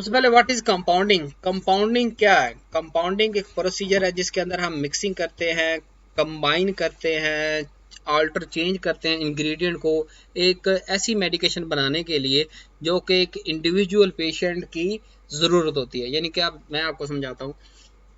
सबसे पहले what is compounding. Compounding क्या है? कंपाउंडिंग एक प्रोसीजर है जिसके अंदर हम मिक्सिंग करते हैं, कंबाइन करते हैं, आल्टर चेंज करते हैं इंग्रेडिएंट को एक ऐसी मेडिकेशन बनाने के लिए जो कि एक इंडिविजुअल पेशेंट की ज़रूरत होती है। यानी कि मैं आपको समझाता हूँ।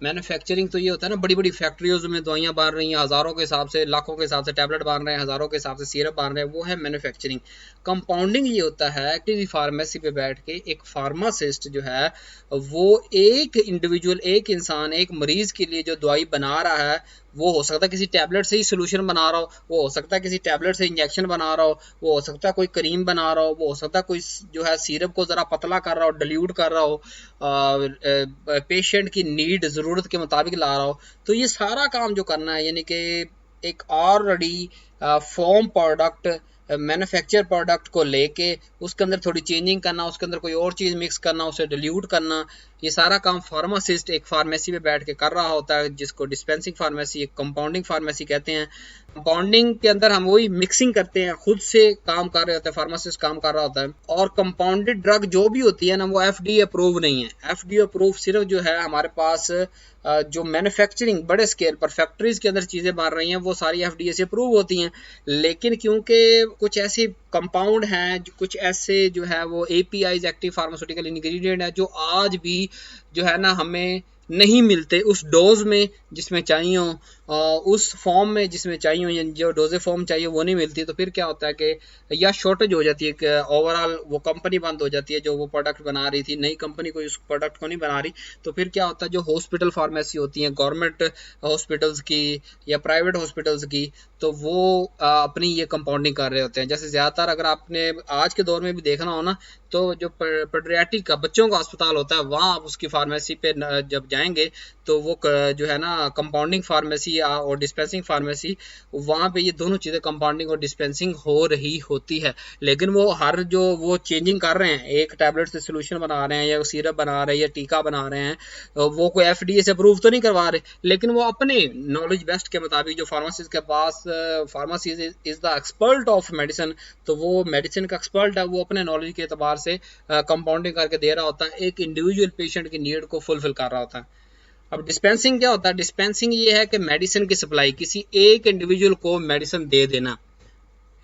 मैन्युफैक्चरिंग तो ये होता है ना, बड़ी बड़ी फैक्ट्रियों में दवाइयाँ बन रही हैं, हज़ारों के हिसाब से, लाखों के हिसाब से टैबलेट बन रहे हैं, हज़ारों के हिसाब से सिरप बन रहे हैं, वो है मैन्युफैक्चरिंग। कंपाउंडिंग ये होता है कि फार्मेसी पे बैठ के एक फार्मासिस्ट जो है वो एक इंडिविजुअल, एक इंसान, एक मरीज के लिए जो दवाई बना रहा है, वो हो सकता है किसी टैबलेट से ही सोल्यूशन बना रहा हो, वो हो सकता है किसी टैबलेट से इंजेक्शन बना रहा हो, वो हो सकता है कोई क्रीम बना रहा हो, वो हो सकता है कोई जो है सिरप को ज़रा पतला कर रहा हो, डिल्यूट कर रहा हो, पेशेंट की नीड ज़रूरत के मुताबिक ला रहा हो। तो ये सारा काम जो करना है, यानी कि एक already form product, manufacture product को लेके उसके अंदर थोड़ी चेंजिंग करना, उसके अंदर कोई और चीज़ मिक्स करना, उसे डिल्यूट करना, ये सारा काम फार्मासिस्ट एक फार्मेसी में बैठ के कर रहा होता है, जिसको डिस्पेंसिंग फार्मेसी, एक कंपाउंडिंग फार्मेसी कहते हैं। कंपाउंडिंग के अंदर हम वही मिक्सिंग करते हैं, खुद से काम कर रहे होते हैं, फार्मासिस्ट काम कर रहा होता है। और कंपाउंडेड ड्रग जो भी होती है ना, वो FDA अप्रूव नहीं है। FDA अप्रूव सिर्फ जो है हमारे पास जो मैन्युफैक्चरिंग बड़े स्केल पर फैक्ट्रीज के अंदर चीज़ें बन रही हैं, वो सारी FDA से अप्रूव होती हैं। लेकिन क्योंकि कुछ ऐसे कंपाउंड हैं, कुछ ऐसे जो है वो APIs, एक्टिव फार्मास्यूटिकल इंग्रेडिएंट है, जो आज भी जो है ना हमें नहीं मिलते उस डोज में जिसमें चाहिए हो, उस फॉर्म में जिसमें चाहिए हो, जो डोजे फॉर्म चाहिए वो नहीं मिलती। तो फिर क्या होता है कि या शॉर्टेज हो जाती है कि ओवरऑल वो कंपनी बंद हो जाती है जो वो प्रोडक्ट बना रही थी, नई कंपनी कोई उस प्रोडक्ट को नहीं बना रही। तो फिर क्या होता है, जो हॉस्पिटल फार्मेसी होती हैं, गवर्नमेंट हॉस्पिटल्स की या प्राइवेट हॉस्पिटल्स की, तो वो अपनी ये कंपाउंडिंग कर रहे होते हैं। जैसे ज़्यादातर अगर आपने आज के दौर में भी देखना हो ना, तो जो पेडियाट्रिक का बच्चों का अस्पताल होता है, वहाँ आप उसकी फार्मेसी पे जब जाएंगे तो वो जो है ना कंपाउंडिंग फार्मेसी और डिस्पेंसिंग फार्मेसी, वहाँ पे ये दोनों चीज़ें कंपाउंडिंग और डिस्पेंसिंग हो रही होती है। लेकिन वो हर जो वो चेंजिंग कर रहे हैं, एक टैबलेट से सोल्यूशन बना रहे हैं या सिरप बना रहे हैं या टीका बना रहे हैं, वो कोई FDA से अप्रूव तो नहीं करवा रहे, लेकिन वो अपने नॉलेज बेस्ट के मुताबिक, जो फार्मासिस्ट के पास, pharmacy is the expert of medicine, तो वो मेडिसिन का एक्सपर्ट है, वो अपने नॉलेज के एतबार से कंपाउंडिंग करके दे रहा होता है, एक इंडिविजुअल पेशेंट की नीड को फुलफिल कर रहा होता है। अब डिस्पेंसिंग क्या होता है? डिस्पेंसिंग ये है कि मेडिसिन की सप्लाई, किसी एक इंडिविजुअल को मेडिसिन दे देना,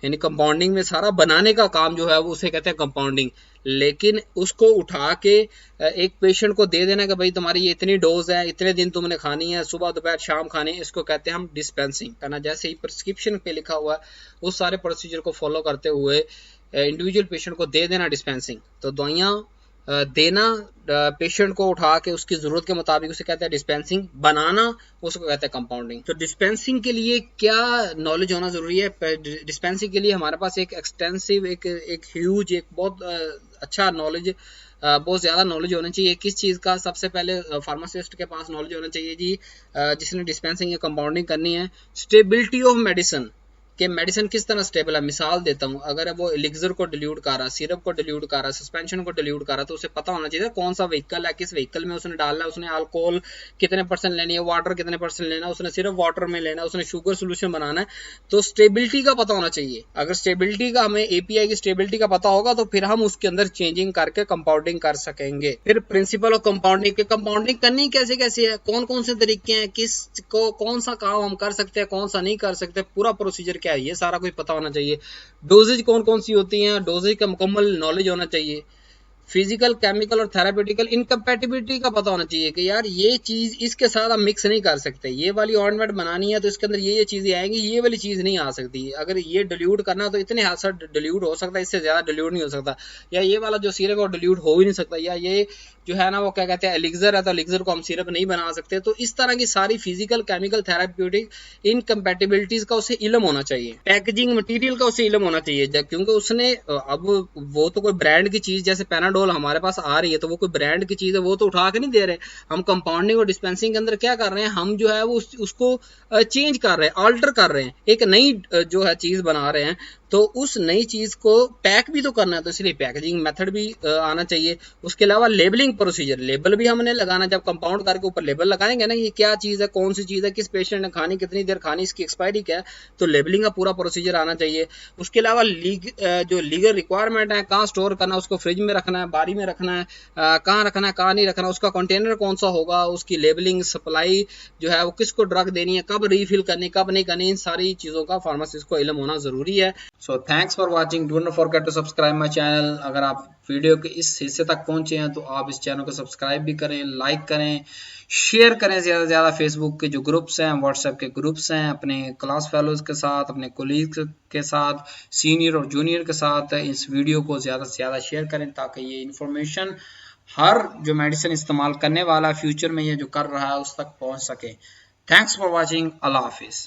यानी कंपाउंडिंग में सारा बनाने का काम जो है वो उसे कहते हैं कंपाउंडिंग। लेकिन उसको उठा के एक पेशेंट को दे देना कि भाई तुम्हारी ये इतनी डोज है, इतने दिन तुमने खानी है, सुबह दोपहर शाम खानी है, इसको कहते हैं हम डिस्पेंसिंग करना। जैसे ही प्रिस्क्रिप्शन पे लिखा हुआ है उस सारे प्रोसीजर को फॉलो करते हुए इंडिविजुअल पेशेंट को दे देना डिस्पेंसिंग। तो दवाइयाँ देना पेशेंट को उठा के उसकी ज़रूरत के मुताबिक, उसे कहते हैं डिस्पेंसिंग। बनाना उसको कहते हैं कंपाउंडिंग। तो डिस्पेंसिंग के लिए क्या नॉलेज होना ज़रूरी है? डिस्पेंसिंग के लिए हमारे पास एक एक्सटेंसिव, एक ह्यूज, एक बहुत अच्छा नॉलेज, बहुत ज़्यादा नॉलेज होना चाहिए। किस चीज़ का? सबसे पहले फार्मासिस्ट के पास नॉलेज होना चाहिए जी, जिसने डिस्पेंसिंग या कंपाउंडिंग करनी है, स्टेबिलिटी ऑफ मेडिसिन, कि मेडिसिन किस तरह स्टेबल है। मिसाल देता हूँ, अगर वो एलिक्सर को डिल्यूट कर रहा है, सिरप को डिल्यूट कर रहा है, सस्पेंशन को डिल्यूट कर रहा है, तो उसे पता होना चाहिए कौन सा व्हीकल है, किस व्हीकल में उसने डालना है, उसने अल्कोहल कितने % लेनी है, वाटर कितने % लेना है, उसने सिर्फ वाटर में लेना है, उसने शुगर सोल्यूशन बनाना है। तो स्टेबिलिटी का पता होना चाहिए। अगर स्टेबिलिटी का, हमें API की स्टेबिलिटी का पता होगा तो फिर हम उसके अंदर चेंजिंग करके कंपाउंडिंग कर सकेंगे। फिर प्रिंसिपल ऑफ कंपाउंडिंग, के कंपाउंडिंग करनी कैसे कैसे है, कौन कौन से तरीके हैं, किस को कौन सा काम हम कर सकते हैं, कौन सा नहीं कर सकते, पूरा प्रोसीजर क्या है, ये सारा कुछ पता होना चाहिए। डोजेज कौन कौन सी होती हैं, डोजेज का मुकम्मल नॉलेज होना चाहिए। फिजिकल, केमिकल और थेरापेटिकल इनकम्पैटिबिलिटी का पता होना चाहिए कि यार ये चीज़ इसके साथ हम मिक्स नहीं कर सकते, ये वाली ऑइंटमेंट बनानी है तो इसके अंदर ये चीज़ें आएंगी, ये वाली चीज़ नहीं आ सकती। अगर ये डिल्यूट करना तो इतने हद तक डिल्यूट हो सकता है, इससे ज़्यादा डिल्यूट नहीं हो सकता। या ये वाला जो सिरप है वो डिल्यूट हो ही नहीं सकता। या ये जो है ना वो क्या कहते हैं एलिक्सर है, तो एलिक्सर को हम सिरप नहीं बना सकते। तो इस तरह की सारी फिजिकल, केमिकल, थेराप्यूटिक इनकम्पैटिबिलिटीज़ का उसे इल्म होना चाहिए। पैकेजिंग मटीरियल का उसे इल्म होना चाहिए, क्योंकि उसने अब वो तो कोई ब्रांड की चीज़, जैसे पैनाडोल हमारे पास आ रही है तो वो कोई ब्रांड की चीज़ है, वो तो उठा के नहीं दे रहे। हम कंपाउंडिंग और डिस्पेंसिंग के अंदर क्या कर रहे हैं, हम जो है वो उसको चेंज कर रहे हैं, आल्टर कर रहे हैं, एक नई जो है चीज़ बना रहे हैं। तो उस नई चीज़ को पैक भी तो करना है, तो इसलिए पैकेजिंग मेथड भी आना चाहिए। उसके अलावा लेबलिंग प्रोसीजर, लेबल भी हमने लगाना, जब कंपाउंड करके ऊपर लेबल लगाएंगे ना, ये क्या चीज़ है, कौन सी चीज़ है, किस पेशेंट ने खानी, कितनी देर खानी, इसकी एक्सपायरी क्या है, तो लेबलिंग का पूरा प्रोसीजर आना चाहिए। उसके अलावा जो लीगल रिक्वायरमेंट है, कहाँ स्टोर करना है, उसको फ्रिज में रखना है, बारी में रखना है, कहाँ रखना है, कहाँ नहीं रखना, उसका कंटेनर कौन सा होगा, उसकी लेबलिंग, सप्लाई जो है वो किसको ड्रग देनी है, कब रीफिल करनी, कब नहीं करनी, इन सारी चीज़ों का फार्मासिस्ट को इल्म होना ज़रूरी है। So thanks for watching, don't forget to subscribe my channel. अगर आप वीडियो के इस हिस्से तक पहुंचे हैं तो आप इस चैनल को सब्सक्राइब भी करें, लाइक करें, शेयर करें ज़्यादा से ज़्यादा। फेसबुक के जो ग्रुप्स हैं, व्हाट्सएप के ग्रुप्स हैं, अपने क्लास फेलोज़ के साथ, अपने कोलीग्स के साथ, सीनियर और जूनियर के साथ इस वीडियो को ज़्यादा से ज़्यादा शेयर करें, ताकि ये इन्फॉर्मेशन हर जो मेडिसिन इस्तेमाल करने वाला फ्यूचर में ये जो कर रहा है उस तक पहुंच सके। थैंक्स फॉर वॉचिंग, अल्लाह हाफिज़।